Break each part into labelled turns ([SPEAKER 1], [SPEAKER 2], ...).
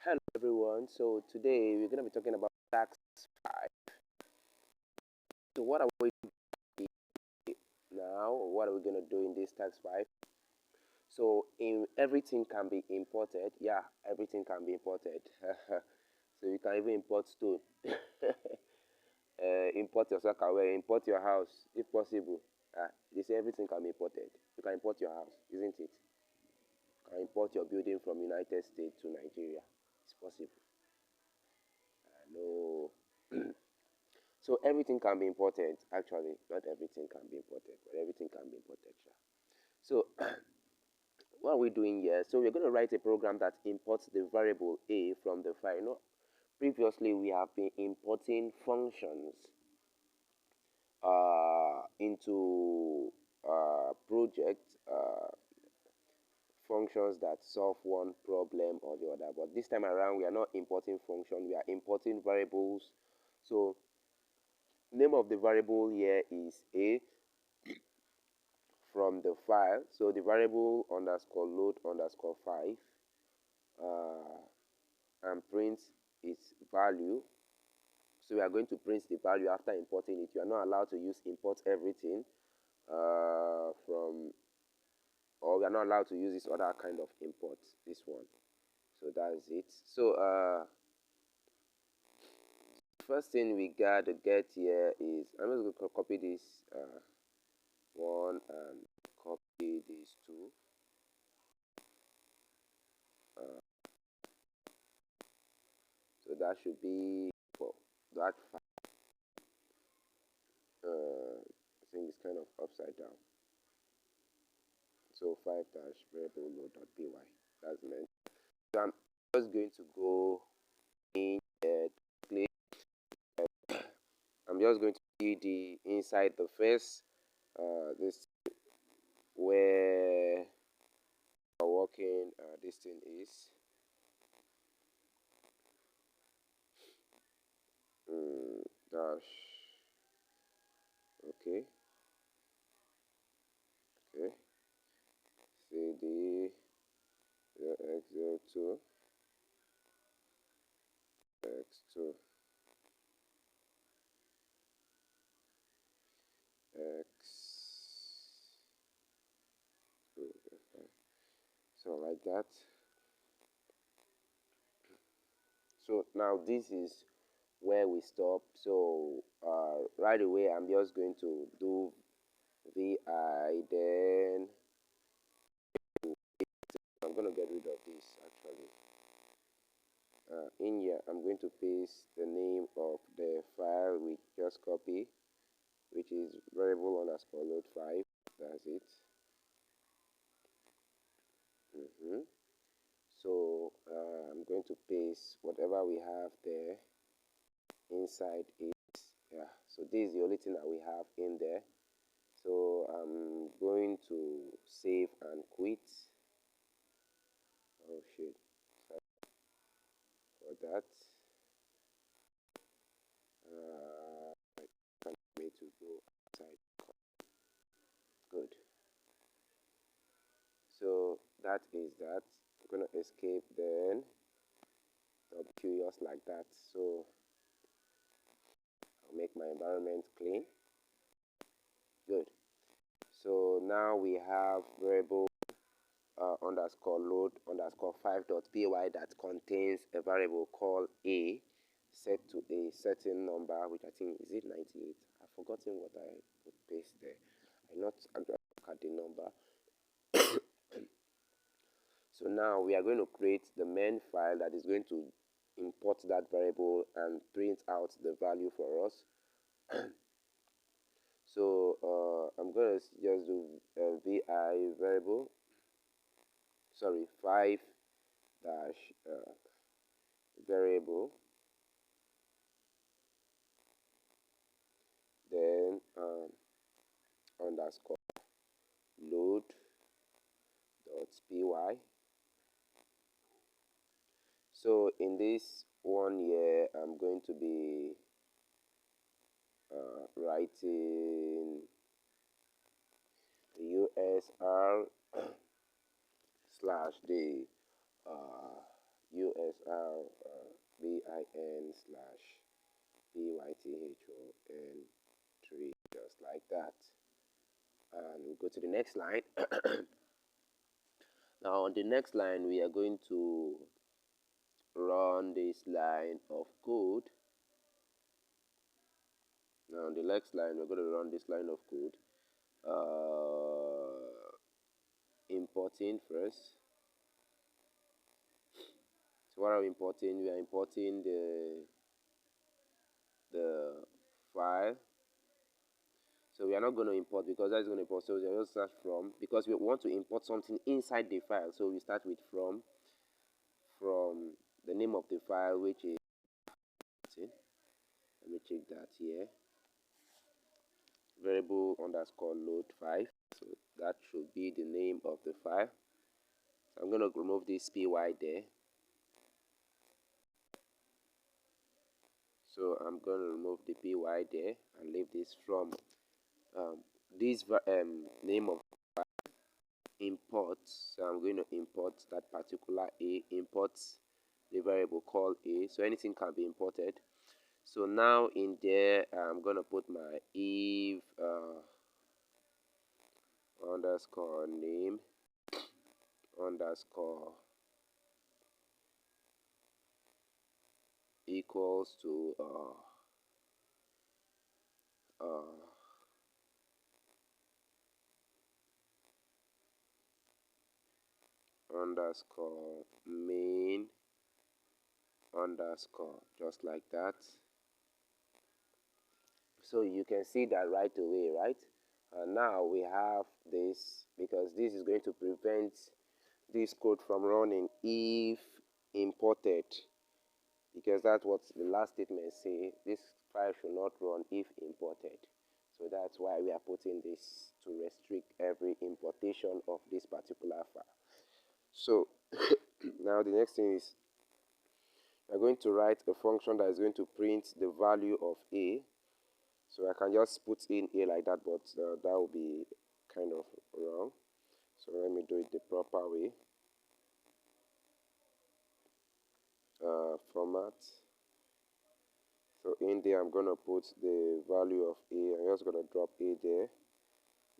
[SPEAKER 1] Hello everyone. So today we're going to be talking about tax 5. So what are we doing now? What are we going to do in this tax 5? So everything can be imported. Yeah, everything can be imported. So you can even import stone. Import your sockaway, import your house if possible. They say everything can be imported. You can import your house, isn't it? You can import your building from United States to Nigeria. It's possible. No. So everything can be imported. Actually, not everything can be imported, but everything can be imported. Sure. So what are we doing here? So we're going to write a program that imports the variable a from the file. Previously we have been importing functions into project functions that solve one problem or the other. But this time around, we are not importing functions. We are importing variables. So name of the variable here is a from the file. So the variable underscore load underscore 5 and print its value. So we are going to print the value after importing it. You are not allowed to use import everything or we are not allowed to use this other kind of import, this one. So that's it. So first thing we got to get here is, I'm just going to copy this one and copy these two. So that should be for that I think it's kind of upside down. So 5 dash variable load.py. That's meant. So I'm just going to go in here, click. I'm just going to see the inside the first this where our working this thing is. Dash. Okay. Okay. CD 0x02 x2 x. So like that. So now this is where we stop. So right away I'm just going to do vi, then I'm going to get rid of this actually. In here I'm going to paste the name of the file we just copy, which is variable underscore load 5. That's it. So I'm going to paste whatever we have there inside it. Yeah, so this is the only thing that we have in there. So I'm going to save and quit. Oh shit, sorry for that. I can't wait to go outside. Good. So that is that. I'm gonna escape then. I'll be curious like that. So I'll make my environment clean. Good. So now we have variable underscore load underscore 5.py that contains a variable called a set to a certain number, which I think is it 98. I've forgotten what I put paste there. I not look at the number. So now we are going to create the main file that is going to import that variable and print out the value for us. So I'm going to just do vi variable, sorry, 5 dash variable, then underscore load dot py. So in this one here I'm going to be writing the USR slash the bin/bython3, just like that. And we go to the next line. Now on the next line, we are going to run this line of code. Now on the next line, we're going to run this line of code. Importing first. So what are we importing? We are importing the file. So we are not going to import because that's going to import. So we will start from, because we want to import something inside the file. So we start with from the name of the file, which is, let me check that here, variable underscore load 5. So that should be the name of the file. So I'm going to remove this py there. So I'm going to remove the py there and leave this from this name of file import. So I'm going to import that particular a, import the variable called a. So anything can be imported. So now in there, I'm going to put my if underscore name underscore equals to underscore main underscore, just like that. So you can see that right away, right? And now we have this, because this is going to prevent this code from running if imported, because that's what the last statement say. This file should not run if imported. So that's why we are putting this, to restrict every importation of this particular file. So now the next thing is, we're going to write a function that is going to print the value of a. So I can just put in a like that, but that will be kind of wrong. So let me do it the proper way. Format. So in there, I'm going to put the value of a. I'm just going to drop a there.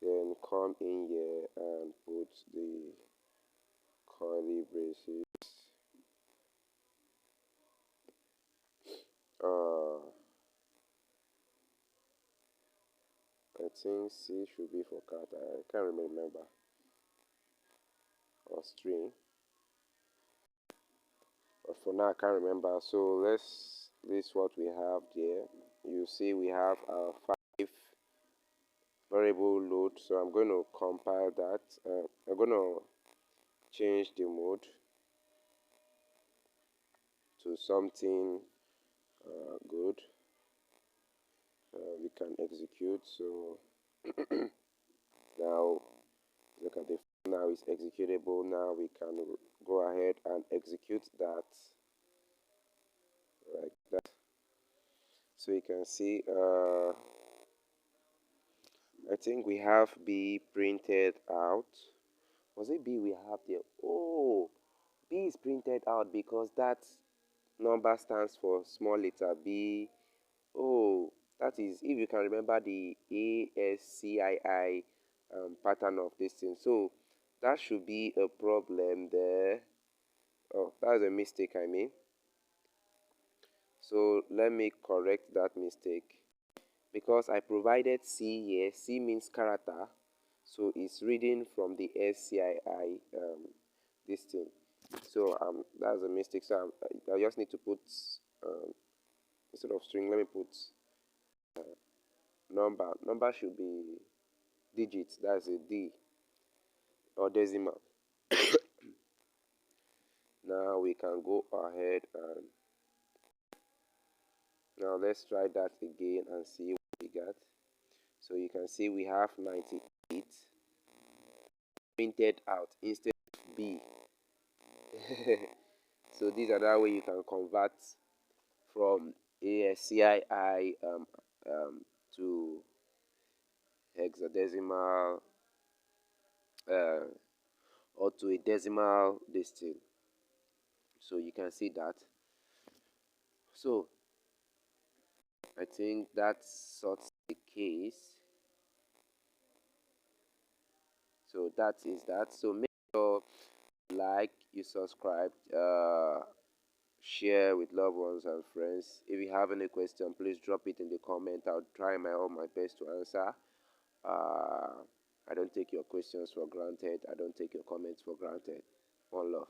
[SPEAKER 1] Then come in here and put the curly braces. I think C should be for cat. I can't remember. Or string. But for now, I can't remember. So let's list what we have there. You see we have 5 variable load. So I'm going to compile that. I'm going to change the mode to something good. We can execute. So now look at the, now it's executable. Now we can go ahead and execute that like that. So you can see I think we have B printed out. Was it B we have there? Oh, B is printed out because that number stands for small letter b. Oh, that is, if you can remember the ASCII pattern of this thing. So that should be a problem there. Oh, that's a mistake, I mean. So let me correct that mistake. Because I provided C here, C means character. So it's reading from the SCII this thing. So that's a mistake. So I just need to put instead of string, let me put number. Number should be digits. That's a D or decimal. Now we can go ahead and now let's try that again and see what we got. So you can see we have 98 printed out instead of B. So these are that way you can convert from ASCII to hexadecimal or to a decimal this thing. So you can see that. So I think that sorts the case. So that is that. So make sure like, you subscribe, share with loved ones and friends. If you have any question, please drop it in the comment. I'll try my best to answer. I don't take your questions for granted. I don't take your comments for granted. One love.